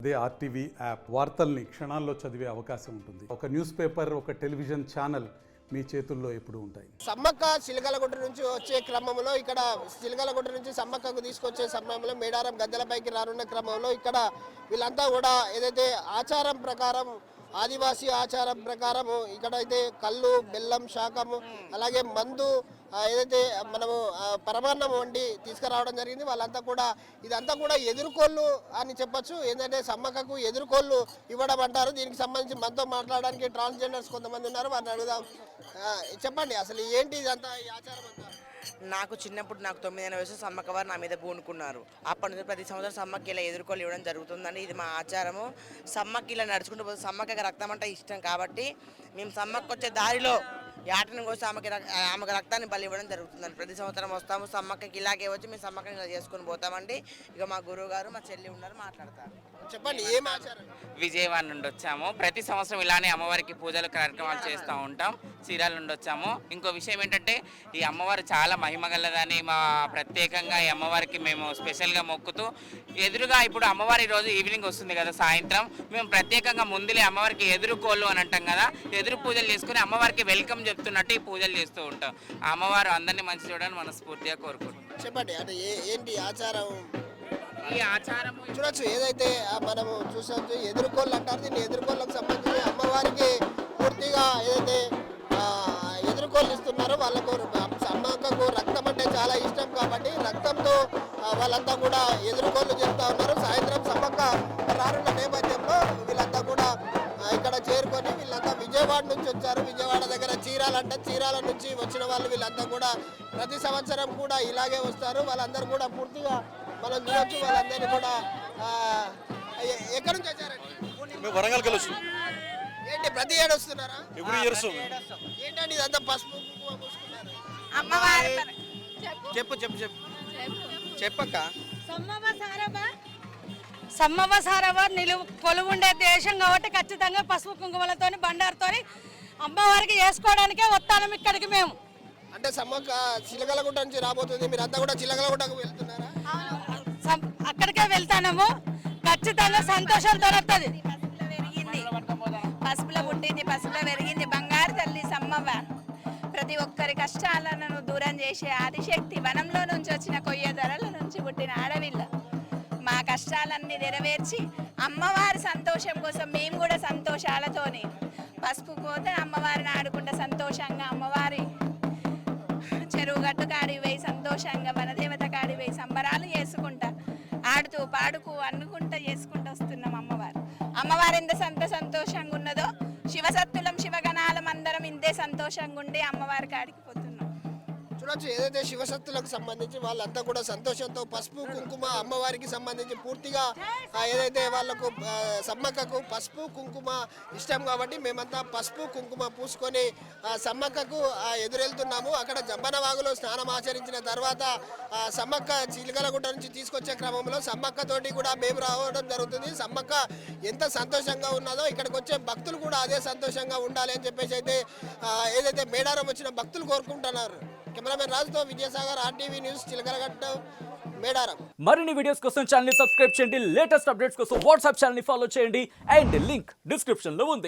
అదే RTV app వార్తల్ని క్షణాల్లో చదివే అవకాశం ఉంటుంది. ఒక న్యూస్ పేపర్, ఒక టెలివిజన్ ఛానల్ మీ చేతుల్లో ఎప్పుడూ ఉంటాయి. సమ్మక్క చిలకలగుట్ట నుంచి వచ్చే క్రమంలో ఇక్కడ చిలకలగుట్ట నుంచి సమ్మక్కకు తీసుకొచ్చే సమయంలో మేడారం గద్దెలపైకి రానున్న క్రమంలో ఇక్కడ వీళ్ళంతా కూడా ఏదైతే ఆచారం ప్రకారం ఆదివాసీ ఆచారం ప్రకారము ఇక్కడైతే కళ్ళు, బెల్లం, శాకము అలాగే మందు ఏదైతే మనము పరమాన్నం వండి తీసుకురావడం జరిగింది. వాళ్ళంతా కూడా ఇదంతా కూడా ఎదుర్కోళ్ళు అని చెప్పొచ్చు. ఏంటంటే సమ్మక్కకు ఎదుర్కోళ్ళు ఇవ్వడం అంటారు. దీనికి సంబంధించి మనతో మాట్లాడడానికి ట్రాన్స్జెండర్స్ కొంతమంది ఉన్నారు, వారిని అడుగుదాం. చెప్పండి, అసలు ఏంటి ఇదంతా ఈ ఆచారం అంతా? నాకు చిన్నప్పుడు 9 ఏళ్ళ వయసు సమ్మక్క వారు నా మీద పూనుకున్నారు. అప్పటి నుంచి ప్రతి సంవత్సరం సమ్మక్క ఇలా ఎదుర్కొని ఇవ్వడం జరుగుతుందండి. ఇది మా ఆచారము. సమ్మక్క ఇలా నడుచుకుంటూ పోతే సమ్మక్కకి రక్తం అంటే ఇష్టం కాబట్టి మేము సమ్మక్క వచ్చే దారిలో యాటను కోసి ఆమెకు రక్తాన్ని బలి ఇవ్వడం జరుగుతుందండి. ప్రతి సంవత్సరం వస్తాము, సమ్మక్కకి ఇలాగే వచ్చి మేము సమ్మక్కని ఇలా చేసుకొని పోతామండి. ఇక మా గురువు గారు, మా చెల్లి ఉన్నారు, మాట్లాడతారు. చెప్పండి, ఏం ఆచారం? విజయవాడ నుండి వచ్చాము. ప్రతి సంవత్సరం ఇలానే అమ్మవారికి పూజలు కార్యక్రమాలు చేస్తూ ఉంటాం. చీరాల నుండి వచ్చాము. ఇంకో విషయం ఏంటంటే ఈ అమ్మవారు చాలా మహిమగలదని మా ప్రత్యేకంగా ఈ అమ్మవారికి మేము స్పెషల్గా మొక్కుతూ ఎదురుగా ఇప్పుడు అమ్మవారి రోజు ఈవినింగ్ వస్తుంది కదా, సాయంత్రం మేము ప్రత్యేకంగా ముందులే అమ్మవారికి ఎదురుకోళ్ళు అని అంటాం కదా, ఎదురు పూజలు చేసుకుని అమ్మవారికి వెల్కమ్ చెప్తున్నట్టు ఈ పూజలు చేస్తూ ఉంటాం. ఆ అమ్మవారు అందరినీ మంచి చూడాలని మనస్ఫూర్తిగా కోరుకుంటాం. చెప్పండి, అంటే ఏంటి ఆచారం? ఈ ఆచారం చూడొచ్చు, ఏదైతే మనము చూసొచ్చు ఎదుర్కోళ్ళు అంటారు. దీన్ని ఎదుర్కోళ్ళకు సంబంధించి అమ్మవారికి పూర్తిగా ఏదైతే ఎదుర్కోళ్ళు ఇస్తున్నారో వాళ్ళకు సమ్మక్కకు రక్తం అంటే చాలా ఇష్టం కాబట్టి రక్తంతో వాళ్ళంతా కూడా ఎదుర్కోళ్ళు చేస్తూ ఉన్నారు. సాయంత్రం సమ్మక్క రానున్న నేపథ్యంలో వీళ్ళంతా కూడా ఇక్కడ చేరుకొని వీళ్ళంతా విజయవాడ నుంచి వచ్చారు. విజయవాడ దగ్గర చీరాలంటే చీరాల నుంచి వచ్చిన వాళ్ళు వీళ్ళంతా కూడా ప్రతి సంవత్సరం కూడా ఇలాగే వస్తారు. వాళ్ళందరూ కూడా పూర్తిగా మనం చూడొచ్చు. వాళ్ళందరినీ కూడా ఎక్కడి నుంచి వచ్చారండి? మేము వరంగల్ కలిసి ఏంటి ప్రతి ఏడు వస్తున్నారా? ఎవ్రీ ఇయర్ ఏంటండి ఇదంతా పసుపు కుంకుమ పూసుకున్నారు? అమ్మవారి చెప్పు చెప్పు చెప్పు చెప్పక్క. సమ్మవ సారవ కొలువుండే దేశం కాబట్టి ఖచ్చితంగా పసుపు కుంకుమలతోని బండారుతోని అమ్మవారికి వేసుకోవడానికే వస్తాను ఇక్కడికి మేము. అంటే సమ్మక్క చిలకలగుట్ట నుంచి రాబోతుంది, మీరు అంతా కూడా చిలకలగుట్టకు వెళ్తున్నారా? అక్కడికే వెళ్తాము. ఖచ్చితంగా సంతోషంతో వస్తుంది. పసుపులో పుట్టింది, పసుపులో పెరిగింది బంగారు తల్లి సమ్మవ్వ. ప్రతి ఒక్కరి కష్టాలను దూరం చేసే ఆదిశక్తి. వనంలో నుంచి వచ్చిన కొయ్య ధరల నుంచి పుట్టిన ఆడవిల్ల. మా కష్టాలన్నీ నెరవేర్చి అమ్మవారి సంతోషం కోసం మేము కూడా సంతోషాలతోని పసుపు పోతే అమ్మవారిని ఆడుకుంటా సంతోషంగా అమ్మవారి చెరువు గట్టు కాడికి పోయి సంతోషంగా వనదేవత కాడికి పోయి సంబరాలు చేసుకుంటా ఆడుతూ పాడుకు అనుకుంటా చేసుకుంటూ వస్తున్నాం. అమ్మవారు ఎంత సంతోషంగా ఉన్నదో శివసత్తులం శివగణాలం అందరం ఇంతే సంతోషంగా ఉండి అమ్మవారి కాడికి పోతున్నాం. చూడొచ్చు, ఏదైతే శివసత్తులకు సంబంధించి వాళ్ళంతా కూడా సంతోషంతో పసుపు కుంకుమ అమ్మవారికి సంబంధించి పూర్తిగా ఏదైతే వాళ్ళకు సమ్మక్కకు పసుపు కుంకుమ ఇష్టం కాబట్టి మేమంతా పసుపు కుంకుమ పూసుకొని సమ్మక్కకు ఎదురెళ్తున్నాము. అక్కడ జంబనవాగులో స్నానం ఆచరించిన తర్వాత సమ్మక్క చిలకలగుట్ట నుంచి తీసుకొచ్చే క్రమంలో సమ్మక్కతోటి కూడా మేము రావడం జరుగుతుంది. సమ్మక్క ఎంత సంతోషంగా ఉన్నదో ఇక్కడికి వచ్చే భక్తులు కూడా అదే సంతోషంగా ఉండాలి అని చెప్పేసి అయితే ఏదైతే మేడారం వచ్చిన భక్తులు కోరుకుంటున్నారు. కెమెరామెన్ రాజుతో విజయసాగర్, ఆర్టీవీ న్యూస్, చిలకలగట్ట, మేడారం. మరిన్ని వీడియోస్ కోసం ఛానల్ ని సబ్స్క్రైబ్ చేయండి. లేటెస్ట్ అప్డేట్స్ కోసం వాట్సాప్ ఛానల్ ని ఫాలో చేయండి. అండ్ లింక్ డిస్క్రిప్షన్ లో ఉంది.